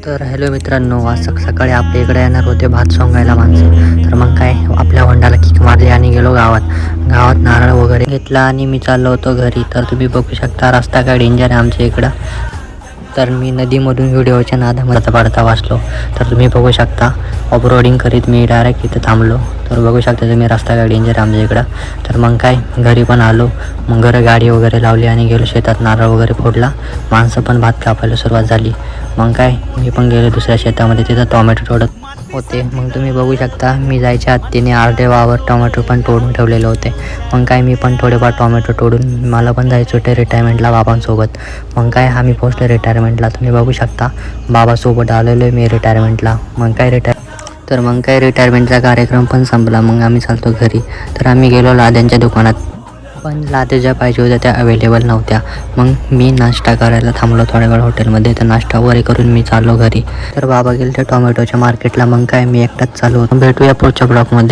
तर हॅलो मित्रांनो, आज सकाळी आपल्या इकडे येणार होते भात सोंगायला माणसं. तर मग काय आपल्या होंडाला किक मारली आणि गेलो गावात नारळ वगैरे घेतला आणि मी चाललो होतो घरी. तर तुम्ही बघू शकता रस्ता काय डेंजर आहे आमच्या इकडं. तर मी नदीमधून व्हिडिओच्या नादामध्ये पडता वाचलो. तर तुम्ही बघू शकता ऑफरोडिंग करीत मी डायरेक्ट इथं थांबलो. तर बघू शकता तुम्ही रस्ता काय डेंजर आहे आमच्या इकडं. तर मग काय घरी पण आलो, मग घरी गाडी वगैरे लावली आणि गेलो शेतात, नारळ वगैरे फोडला. माणसं पण भात कापायला सुरुवात झाली. मग काय मी पण गेलो दुसऱ्या शेतामध्ये, तिथं टोमॅटो तोडत होते. मग तुम्ही बघू शकता मी जायच्या आत तिने अर्धे वावर टोमॅटो पण तोडून ठेवलेले होते. मग काय मी पण थोडेफार टोमॅटो तोडून मला पण जायचं होते रिटायरमेंटला बाबांसोबत. मग काय आम्ही पोहोचलो रिटायरमेंटला. तुम्ही बघू शकता बाबासोबत आलेलो आहे मी रिटायरमेंटला. मग काय रिटायरमेंटचा कार्यक्रम पण संपला. मग आम्ही चालतो घरी. तर आम्ही गेलो लाद्यांच्या दुकानात, पण लाद्या ज्या पाहिजे होत्या त्या अवेलेबल नव्हत्या. मग मी नाश्ता करायला थांबलो थोड्या वेळ हॉटेलमध्ये. तर नाश्ता वगैरे करून मी चाललो घरी. तर बाबा गेले ते टोमॅटोच्या मार्केटला. मग काय मी एकटाच चालू होतो. भेटूया पुढच्या ब्लॉगमध्ये.